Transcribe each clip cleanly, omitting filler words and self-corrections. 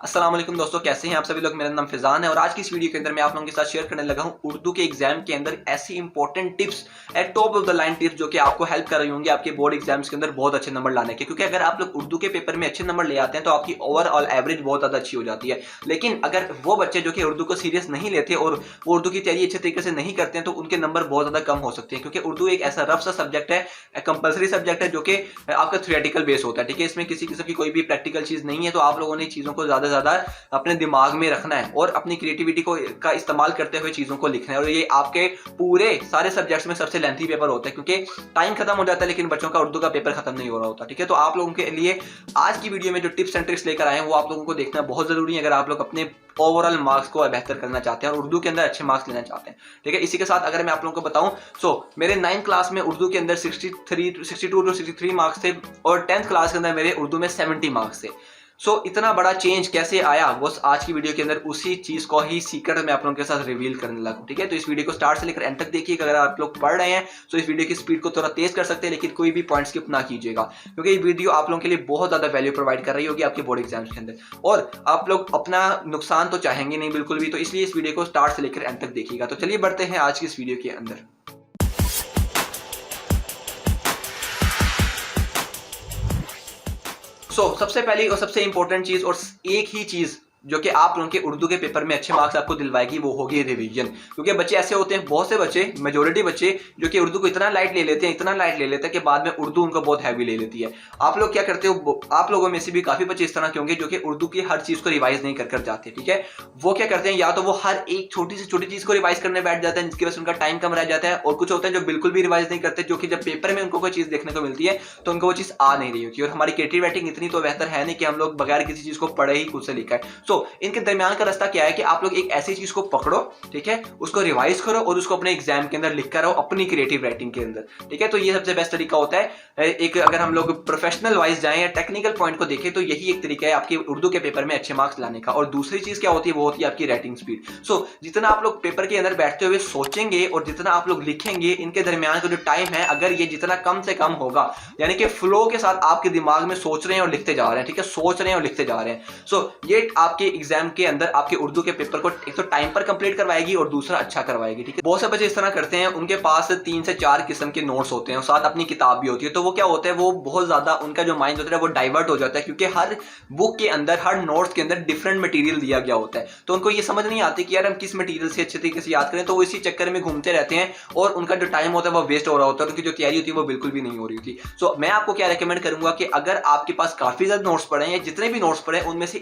अस्सलाम वालेकुम दोस्तों, कैसे हैं आप सभी लोग। मेरा नाम फिजान है और आज की इस वीडियो के अंदर मैं आप लोगों के साथ शेयर करने लगा हूं उर्दू के एग्जाम के अंदर ऐसी important tips eight top of the line tips जो कि आपको हेल्प कर रही होंगी आपके बोर्ड एग्जाम्स के अंदर बहुत अच्छे नंबर लाने के। क्योंकि अगर आप लोग उर्दू के पेपर में अच्छे नंबर ले आते हैं तो आपकी ओवरऑल एवरेज बहुत ज्यादा अच्छी हो जाती है। लेकिन अगर वो बच्चे जो कि उर्दू को सीरियस नहीं लेते और वो उर्दू की तैयारी अच्छे तरीके से नहीं करते हैं तो उनके नंबर बहुत ज्यादा कम हो सकते हैं। क्योंकि उर्दू एक ऐसा रफ सा सब्जेक्ट है, कंपलसरी सब्जेक्ट है जो कि आपका थियोरेटिकल बेस होता है। ठीक है, इसमें किसी किस्म की कोई भी प्रैक्टिकल चीज नहीं है, तो आप लोगों ने चीजों को ज्यादा ज्यादा अपने दिमाग में रखना है और अपनी क्रिएटिविटी को का इस्तेमाल करते हुए चीजों को लिखना है। और ये आपके पूरे सारे सब्जेक्ट्स में सबसे लेंथी पेपर होता है क्योंकि टाइम खत्म हो जाता है लेकिन बच्चों का उर्दू का पेपर खत्म नहीं हो रहा होता। ठीक है, तो आप लोगों के लिए आज की वीडियो में जो टिप्स एंड ट्रिक्स लेकर आए हैं वो आप लोगों को देखना बहुत जरूरी है अगर आप लोग अपने ओवरऑल मार्क्स को बेहतर करना चाहते हैं और उर्दू के अंदर अच्छे मार्क्स लेना चाहते हैं। ठीक है, इसी के साथ अगर मैं आप लोगों को बताऊं मेरे 9th क्लास में उर्दू के अंदर 62 टू 63 मार्क्स थे और 10th क्लास के अंदर मेरे उर्दू में 70 मार्क्स थे। इतना बड़ा चेंज कैसे आया वो आज की वीडियो के अंदर उसी चीज को ही सीक्रेट मैं आप लोगों के साथ रिवील करने लगा हूं। ठीक है, तो इस वीडियो को स्टार्ट से लेकर एंड तक देखिए। अगर आप लोग पढ़ रहे हैं तो इस वीडियो की स्पीड को थोड़ा तेज कर सकते हैं लेकिन कोई भी पॉइंट स्किप ना कीजिएगा क्योंकि ये वीडियो आप लोगों के लिए बहुत ज्यादा वैल्यू प्रोवाइड कर रही होगी आपके बोर्ड एग्जाम्स के अंदर और आप लोग अपना नुकसान तो चाहेंगे नहीं बिल्कुल भी, तो इसलिए इस वीडियो को स्टार्ट से लेकर एंड तक देखिएगा। तो चलिए बढ़ते हैं आज की इस वीडियो के अंदर। सबसे पहली और सबसे इंपॉर्टेंट चीज और एक ही चीज जो कि आप लोगों के उर्दू के पेपर में अच्छे मार्क्स आपको दिलवाएगी वो होगी रिवीजन। क्योंकि बच्चे ऐसे होते हैं, बहुत से बच्चे, मेजोरिटी बच्चे जो कि उर्दू को इतना लाइट ले लेते हैं कि बाद में उर्दू उनको बहुत हैवी ले लेती है। आप लोग क्या करते हो, आप लोगों में से भी काफी बच्चे इस तरह के होंगे जो कि उर्दू की हर चीज को रिवाइज नहीं कर जाते। ठीक है, वो क्या करते हैं, या तो वो हर एक छोटी से छोटी चीज को रिवाइज करने बैठ जाते हैं जिसकी वजह से उनका टाइम कम रह जाता है, और कुछ होते हैं जो बिल्कुल भी रिवाइज नहीं करते, जो कि जब पेपर में उनको कोई चीज देखने को मिलती है तो उनको वो चीज आ नहीं रही होती। और हमारी क्रिएटिव राइटिंग इतनी तो बेहतर है नहीं कि हम लोग बगैर किसी चीज को पढ़े ही खुद से लिखा है। इनके दरमियान का रास्ता क्या है कि आप लोग एक ऐसी चीज को पकड़ो, ठीक है, उसको रिवाइज करो और उसको अपने एग्जाम के अंदर लिख कर आओ अपनी क्रिएटिव राइटिंग के अंदर। ठीक है, तो ये सबसे बेस्ट तरीका होता है। एक अगर हम लोग प्रोफेशनल वाइज जाएं या टेक्निकल पॉइंट को देखें तो यही एक तरीका है आपके उर्दू के पेपर में अच्छे मार्क्स लाने का। और दूसरी चीज क्या होती है वो होती है आपकी राइटिंग स्पीड। जितना आप लोग पेपर के अंदर बैठते हुए सोचेंगे और जितना आप लोग लिखेंगे, इनके दरमियान का जो टाइम है अगर ये जितना कम से कम होगा, यानी कि फ्लो के साथ आपके दिमाग में सोच रहे हैं और लिखते जा रहे हैं, ठीक है, सोच रहे हैं और लिखते जा रहे हैं, ये आपके एग्जाम के अंदर आपके उर्दू के पेपर को एक तो टाइम पर कंप्लीट करवाएगी और दूसरा अच्छा करवाएगी। ठीक है, बहुत से बच्चे इस तरह करते हैं, उनके पास 3 से 4 किस्म के नोट्स होते हैं और साथ अपनी किताब भी होती है। तो वो क्या होता है, वो बहुत ज्यादा उनका जो माइंड होता है वो डाइवर्ट हो जाता है क्योंकि हर बुक के अंदर, हर नोट्स के अंदर डिफरेंट मटेरियल दिया गया होता है। तो उनको ये समझ नहीं आती कि यार हम किस मटेरियल से अच्छे तरीके से याद करें, तो वो इसी चक्कर में घूमते रहते हैं और उनका जो टाइम होता है वो वेस्ट हो रहा होता है, उनकी जो तैयारी होती है वो बिल्कुल भी नहीं हो रही होती। मैं आपको क्या रेकमेंड करूंगा कि अगर आपके पास काफी ज्यादा नोट्स पड़े हैं या जितने भी नोट्स पड़े हैं उनमें से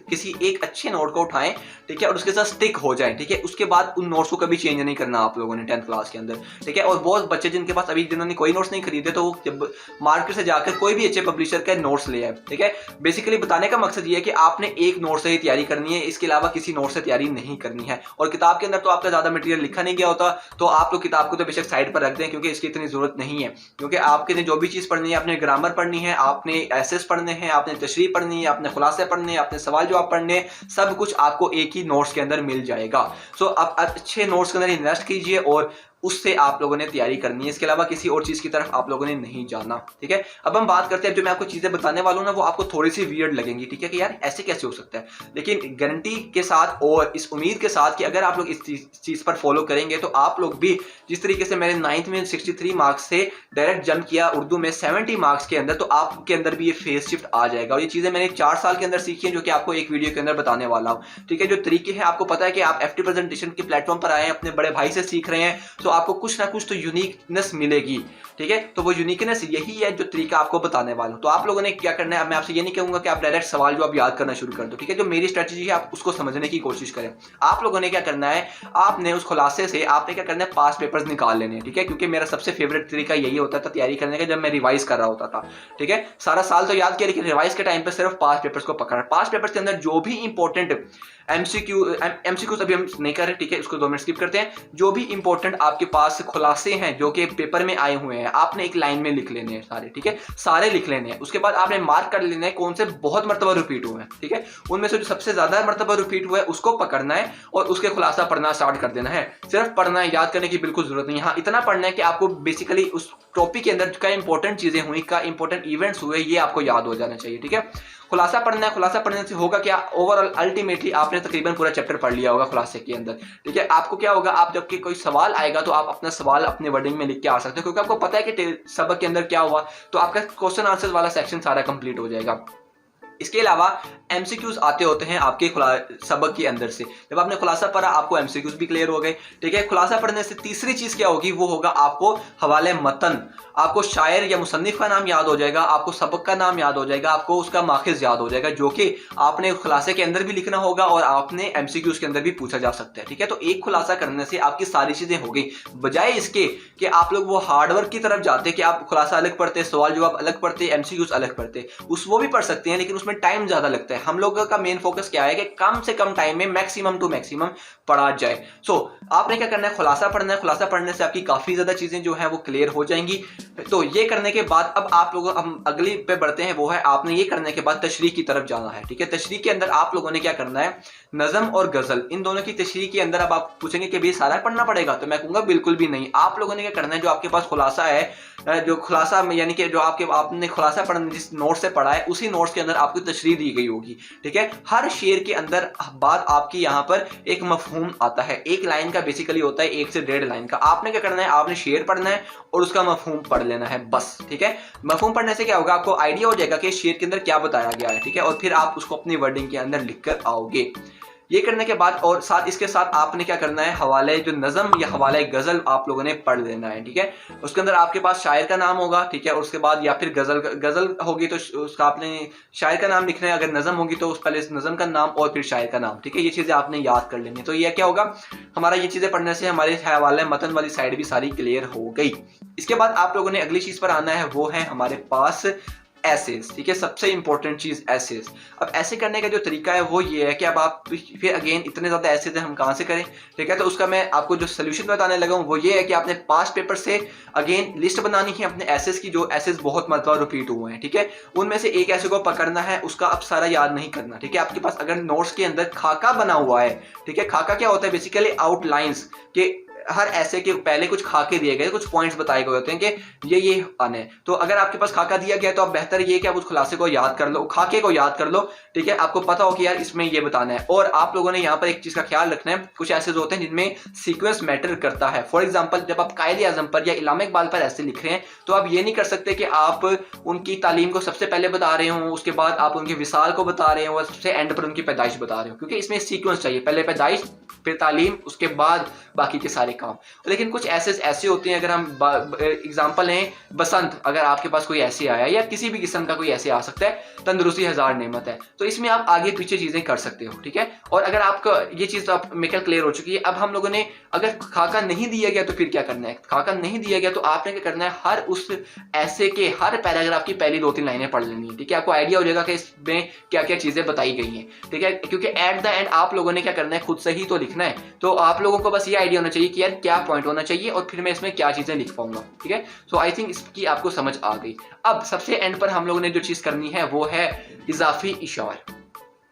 किसी एक अच्छे नोट को उठाएं, ठीक है, और उसके साथ स्टिक हो जाए। ठीक है, उसके बाद उन नोट्स को कभी चेंज नहीं करना आप लोगों ने 10th क्लास के अंदर। ठीक है, और बहुत बच्चे जिनके पास अभी जिन्होंने कोई नोट्स नहीं खरीदे तो वो जब मार्केट से जाकर कोई भी अच्छे पब्लिशर का नोट्स ले आए। ठीक है, बेसिकली बताने का मकसद ये है कि आपने एक नोट से ही तैयारी करनी है, इसके अलावा किसी नोट से तैयारी नहीं करनी है। और किताब के अंदर तो आपका ज्यादा मटेरियल लिखा नहीं गया होता, तो आप लोग किताब को तो बेशक साइड पर रख दें क्योंकि इसकी इतनी जरूरत नहीं है। क्योंकि आपके जो भी चीज पढ़नी है, आपने ग्रामर पढ़नी है, आपने एसेस पढ़ने हैं, आपने तशरीह पढ़नी है, आपने खुलासे पढ़ने हैं, आपने सवाल जवाब पढ़ने हैं, सब कुछ आपको एक ही नोट्स के अंदर मिल जाएगा। आप अच्छे नोट्स के अंदर इन्वेस्ट कीजिए और उससे आप लोगों ने तैयारी करनी है, इसके अलावा किसी और चीज की तरफ आप लोगों ने नहीं जाना। ठीक है, अब हम बात करते हैं, जो मैं आपको चीजें बताने वाला हूं ना वो आपको थोड़ी सी वियर्ड लगेंगी। ठीक है, कि यार ऐसे कैसे हो सकता है, लेकिन गारंटी के साथ और इस उम्मीद के साथ कि अगर आप लोग इस चीज पर फॉलो करेंगे तो आप लोग भी जिस तरीके से मैंने 9th में 63 मार्क्स से डायरेक्ट जंप किया उर्दू में 70 मार्क्स के अंदर, तो आपके अंदर भी ये फेस शिफ्ट आ जाएगा। और ये चीजें मैंने 4 साल के अंदर सीखी है जो कि आपको एक वीडियो के अंदर बताने वाला हूं। ठीक है, जो तरीके हैं आपको पता है कि आप FT प्रेजेंटेशन के प्लेटफॉर्म पर आए हैं, अपने बड़े भाई से सीख रहे हैं, तो आपको कुछ ना कुछ यूनिकनेस मिलेगी। ठीक है, तो वो यूनिकनेस यही है जो तरीका आपको बताने वाला हूं। तो आप लोगों ने क्या करना है, मैं आपसे ये नहीं कहूंगा कि आप डायरेक्ट सवाल जवाब याद करना शुरू कर दो। ठीक है, जो मेरी स्ट्रेटजी है आप उसको समझने की कोशिश करें। आप लोगों ने क्या करना है, आपने उस खुलासे से आपने क्या करना है, पास्ट पेपर्स निकाल लेने हैं। ठीक है, क्योंकि मेरा सबसे फेवरेट तरीका यही होता था तैयारी करने का जब मैं रिवाइज कर रहा होता था। ठीक है, सारा साल तो याद किया लेकिन रिवाइज के टाइम पे सिर्फ पास्ट पेपर्स को पकड़ा। पास्ट पेपर्स के अंदर जो भी इंपॉर्टेंट एमसीक्यू अभी हम नहीं कर रहे, ठीक है, उसको 2 मिनट स्किप करते हैं। जो भी इंपॉर्टेंट आपके पास खुलासे हैं जो कि पेपर में आए हुए हैं, आपने एक लाइन में लिख लेने हैं सारे। ठीक है, सारे लिख लेने हैं। उसके बाद आपने मार्क कर लेना है कौन से बहुत मरतबा रिपीट हुए हैं। ठीक है, उनमें से जो सबसे ज्यादा मरतबा रिपीट हुआ है उसको पकड़ना है और उसके खुलासा पढ़ना स्टार्ट कर देना है। सिर्फ पढ़ना है, याद करने की बिल्कुल जरूरत नहीं है। हाँ, इतना पढ़ना है कि आपको बेसिकली उस टॉपिक के अंदर का इंपॉर्टेंट चीजें हुई, का इंपॉर्टेंट इवेंट्स हुए, ये आपको याद हो जाना चाहिए। ठीक है, खुलासा पढ़ना है, खुलासा पढ़ने से होगा क्या, ओवरऑल अल्टीमेटली आपने तकरीबन पूरा चैप्टर पढ़ लिया होगा खुलासे के अंदर, ठीक है। आपको क्या होगा, आप जबकि कोई सवाल आएगा तो आप अपना सवाल अपने वर्डिंग में लिख के आ सकते हो, क्योंकि आपको पता है कि सबक के अंदर क्या हुआ, तो आपका क्वेश्चन आंसर वाला सेक्शन सारा कंप्लीट हो जाएगा। इसके अलावा एमसीक्यूज आते होते हैं आपके सबक के अंदर से। जब आपने खुलासा पढ़ा आपको एमसीक्यूज भी क्लियर हो गए, ठीक है। खुलासा पढ़ने से तीसरी चीज क्या होगी, वो होगा आपको हवाले मतन, आपको शायर या मुसन्निफ का नाम याद हो जाएगा, आपको सबक का नाम याद हो जाएगा, आपको उसका माखिज याद हो जाएगा, जो कि आपने खुलासे के अंदर भी लिखना होगा और आपने एमसीक्यूज के अंदर भी पूछा जा सकता है, ठीक है। तो एक खुलासा करने से आपकी सारी चीजें हो गई, बजाय इसके कि आप लोग वो हार्डवर्क की तरफ जाते कि आप खुलासा अलग पढ़ते, सवाल जवाब अलग पढ़ते, एमसीक्यूज अलग पढ़ते। वो भी पढ़ सकते हैं लेकिन उसमें टाइम ज्यादा लगता है। हम लोगों का मेन फोकस क्या है कि कम से कम टाइम में मैक्सिमम टू मैक्सिमम पढ़ा जाए। आपने क्या करना है, खुलासा पढ़ना है। खुलासा पढ़ने से आपकी काफी ज्यादा चीजें जो है वो क्लियर हो जाएंगी। तो ये करने के बाद अब आप लोग हम अगली पे बढ़ते हैं, वो है आपने ये करने के बाद तशरीह की तरफ जाना है, ठीक है। तशरीह के अंदर आप लोगों ने क्या करना है, नज़म और गजल, इन दोनों की तशरीह के अंदर अब आप पूछेंगे कि भाई सारा पढ़ना पड़ेगा, तो मैं कहूंगा बिल्कुल भी नहीं। आप लोगों ने क्या करना है, जो आपके पास खुलासा है, जो खुलासा में यानी कि जो आपने खुलासा पढ़ना जिस नोट से पढ़ा है उसी नोट्स के अंदर आपको तशरीह दी गई होगी, ठीक है। हर शेर के अंदर बात आपकी यहाँ पर एक मफहूम आता है, एक लाइन का बेसिकली होता है 1 से 1.5 लाइन का। आपने क्या करना है, आपने शेर पढ़ना है और उसका मफहूम पढ़ लेना है बस, ठीक है। मफहूम पढ़ने से क्या होगा, आपको आइडिया हो जाएगा कि शेर के अंदर क्या बताया गया है, ठीक है, और फिर आप उसको अपनी वर्डिंग के अंदर लिख कर आओगे। ये करने के बाद और साथ इसके साथ आपने क्या करना है, हवाले जो नज़म या हवाले गजल आप लोगों ने पढ़ लेना है, ठीक है। उसके अंदर आपके पास शायर का नाम होगा, ठीक है, और उसके बाद या फिर गजल होगी तो उसका आपने शायर का नाम लिखना है, अगर नज़म होगी तो पहले नज़म का नाम और फिर शायर का नाम, ठीक है। ये चीज़ें आपने याद कर लेनी है। तो ये क्या होगा, हमारा ये चीज़ें पढ़ने से हमारे हवाले मतन वाली साइड भी सारी क्लियर हो गई। इसके बाद आप लोगों ने अगली चीज़ पर आना है, वो है हमारे पास एसेस, ठीक है। सबसे इंपॉर्टेंट चीज एसेस। अब ऐसे करने का जो तरीका है वो ये है कि अब आप फिर अगेन इतने ज्यादा एसेस हम कहाँ से करें, ठीक है। तो उसका मैं आपको जो सोल्यूशन बताने लगा हूँ वो ये है कि आपने पास्ट पेपर से अगेन लिस्ट बनानी है अपने एसेस की, जो एसेस बहुत मतलब रिपीट हुए हैं, ठीक है। उनमें से एक ऐसे को पकड़ना है, उसका अब सारा याद नहीं करना, ठीक है। आपके पास अगर नोट्स के अंदर खाका बना हुआ है, ठीक है, खाका क्या होता है, बेसिकली आउटलाइंस के हर ऐसे के पहले कुछ खाके दिए गए, कुछ पॉइंट्स बताए गए होते हैं कि ये आने। तो अगर आपके पास खाका दिया गया तो आप बेहतर ये कि आप उस खुलासे को याद कर लो, खाके को याद कर लो, ठीक है। आपको पता हो कि यार इसमें ये बताना है। और आप लोगों ने यहाँ पर एक चीज का ख्याल रखना है, कुछ ऐसे होते हैं जिनमें सीक्वेंस मैटर करता है। फॉर एग्जाम्पल, जब आप कायदे आजम पर या इलामा इकबाल पर ऐसे लिख रहे हैं तो आप ये नहीं कर सकते कि आप उनकी तालीम को सबसे पहले बता रहे हो, उसके बाद आप उनके विसाल को बता रहे हो और सबसे एंड पर उनकी पैदाइश बता रहे हो, क्योंकि इसमें सीक्वेंस चाहिए, पहले पैदाइश फिर तालीम उसके बाद बाकी के सारे काम। लेकिन कुछ ऐसे होते हैं, अगर हम एग्जांपल लें बसंत, अगर आपके पास कोई ऐसे आया या किसी भी किस्म का कोई ऐसे आ सकता है, तंदुरुस्ती हजार नेमत है, तो इसमें आप आगे पीछे चीजें कर सकते हो, ठीक है। और अगर आपका ये चीज तो आप मेकल क्लियर हो चुकी है। अब हम लोगों ने अगर खाका नहीं दिया गया तो फिर क्या करना है, खाका नहीं दिया गया तो आपने क्या करना है, हर उस ऐसे के हर पैराग्राफ की पहली 2-3 लाइनें पढ़ लेनी है, ठीक है। आपको आइडिया हो जाएगा कि इसमें क्या क्या चीजें बताई गई हैं, ठीक है। क्योंकि एट द एंड आप लोगों ने क्या करना है, खुद से ही तो लिखना है, तो आप लोगों को बस ये आइडिया होना चाहिए कि यार क्या पॉइंट होना चाहिए और फिर मैं इसमें क्या चीजें लिख पाऊंगा, ठीक है। सो आई थिंक इसकी आपको समझ आ गई। अब सबसे एंड पर हम लोगों ने जो चीज करनी है वो है इजाफी इशार,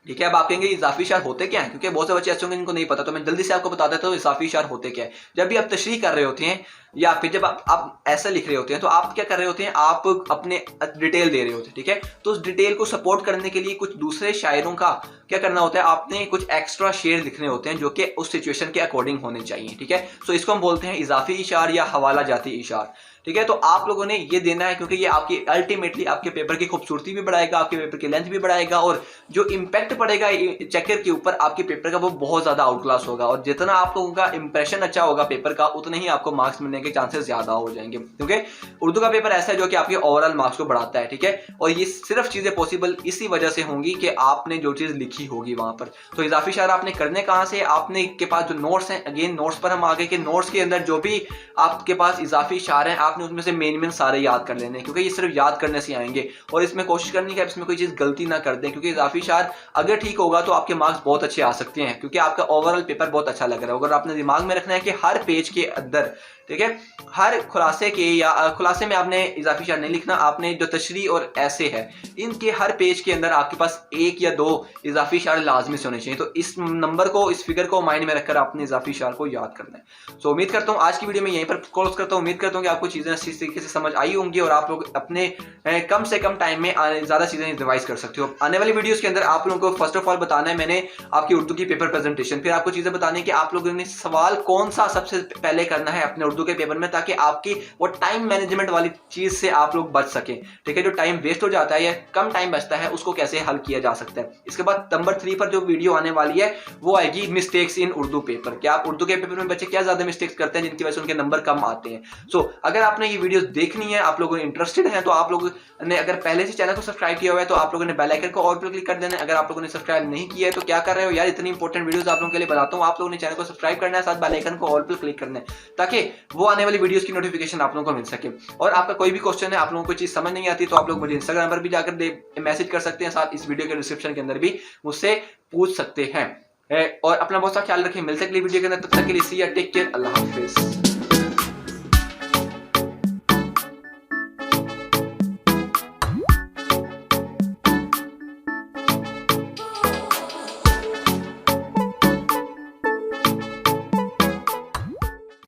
ठीक है। अब आप कहेंगे इजाफी इशार होते क्या हैं, क्योंकि बहुत से बच्चे ऐसे होंगे जिनको नहीं पता, तो मैं जल्दी से आपको बता देता हूँ इजाफी इशार होते क्या है। जब भी आप तशरीह कर रहे होते हैं या फिर जब आप ऐसा लिख रहे होते हैं तो आप क्या कर रहे होते हैं, आप अपने डिटेल दे रहे होते हैं, ठीक है। तो उस डिटेल को सपोर्ट करने के लिए कुछ दूसरे शायरों का क्या करना होता है, आपने कुछ एक्स्ट्रा शेर लिखने होते हैं जो कि उस सिचुएशन के अकॉर्डिंग होने चाहिए, ठीक है। सो इसको हम बोलते हैं इजाफी इशार या हवाला जाती इशार, ठीक है। तो आप लोगों ने ये देना है क्योंकि ये आपकी अल्टीमेटली आपके पेपर की खूबसूरती भी बढ़ाएगा, आपके पेपर की लेंथ भी बढ़ाएगा, और जो इम्पैक्ट पड़ेगा चेकर के ऊपर आपके पेपर का वो बहुत ज्यादा आउट क्लास होगा। और जितना आप लोगों का इंप्रेशन अच्छा होगा पेपर का, उतने ही आपको मार्क्स मिलने के चांसेस ज्यादा हो जाएंगे, क्योंकि उर्दू का पेपर ऐसा है जो कि आपके ओवरऑल मार्क्स को बढ़ाता है, ठीक है। और ये सिर्फ चीजें पॉसिबल इसी वजह से होंगी कि आपने जो चीज लिखी होगी वहां पर। तो इजाफी इशार आपने करने कहां से, आपने के पास जो नोट्स हैं, अगेन नोट्स पर हम आगे के नोट्स के अंदर जो भी आपके पास इजाफी इशार हैं, आपने उसमें से मेन सारे याद कर लेने, क्योंकि ये सिर्फ याद करने से आएंगे। और इसमें कोशिश करनी है इसमें कोई चीज गलती ना कर दें, क्योंकि इजाफी इशार अगर ठीक होगा तो आपके मार्क्स बहुत अच्छे आ सकते हैं, क्योंकि आपका ओवरऑल पेपर बहुत अच्छा लग रहा है। अगर आपने दिमाग में रखना है कि हर पेज के अंदर, ठीक है, हर खुलासे के या खुलासे में आपने इजाफी इशार नहीं लिखना, आपने जो तशरीह और ऐसे है इनके हर पेज के अंदर आपके पास 1 या 2 इजाफी इजाफी इशारे लाजमी से होने चाहिए। तो इस नंबर को, इस फिगर को माइंड में रखकर आपने इजाफी इशार को याद करना है। सो उम्मीद करता हूँ आज की वीडियो में यहीं पर क्लोज करता हूँ। उम्मीद करता हूँ कि आपको चीजें अच्छी तरीके से समझ आई होंगी और आप लोग अपने कम से कम टाइम में ज्यादा चीजें रिवाइज कर सकते हो। आने वाली वीडियोस के अंदर आप लोगों को फर्स्ट ऑफ ऑल बताना है मैंने आपकी उर्दू की पेपर प्रेजेंटेशन, फिर आपको चीजें बतानी है कि आप लोगों ने सवाल कौन सा सबसे पहले करना है अपने उर्दू के पेपर में, ताकि आपकी वो टाइम मैनेजमेंट वाली चीज से आप लोग बच सकें। ठीक है, जो टाइम वेस्ट हो जाता है या कम टाइम बचता है उसको कैसे हल किया जा सकता है। इसके बाद नंबर 3 पर जो वीडियो आने वाली है वो आएगी मिस्टेक्स इन उर्दू पेपर। क्या आप उर्दू के पेपर में बच्चे क्या ज्यादा मिस्टेक्स करते हैं जिनकी वजह से उनके नंबर कम आते हैं। सो अगर आपने ये वीडियो देखनी है, आप लोगों ने इंटरेस्टेड हैं, तो आप लोगों ने अगर पहले से चैनल को सब्सक्राइब किया हुआ है तो आप लोगों ने बेल आइकन को ऑल पर क्लिक कर देना है। अगर आप लोगों ने सब्सक्राइब नहीं किया है तो क्या कर रहे हो यार, इतनी इंपॉर्टेंट वीडियोस आप लोगों के लिए बनाता हूं। आप लोगों ने चैनल को सब्सक्राइब करना है, साथ बेल आइकन को ऑल पर क्लिक करना है ताकि वो आने वाली वीडियोस की नोटिफिकेशन आप लोगों को मिल सके। और आपका कोई भी क्वेश्चन है, आप लोगों को चीज समझ नहीं आती तो आप लोग मुझे इंस्टाग्राम पर भी जाकर मैसेज कर सकते हैं, साथ इस वीडियो के डिस्क्रिप्शन के अंदर भी मुझसे पूछ सकते हैं। और अपना बहुत सा ख्याल रखें। मिलते हैं अगली वीडियो के अंदर, तब तक के लिए सी या टेक केयर, अल्लाह हाफिज।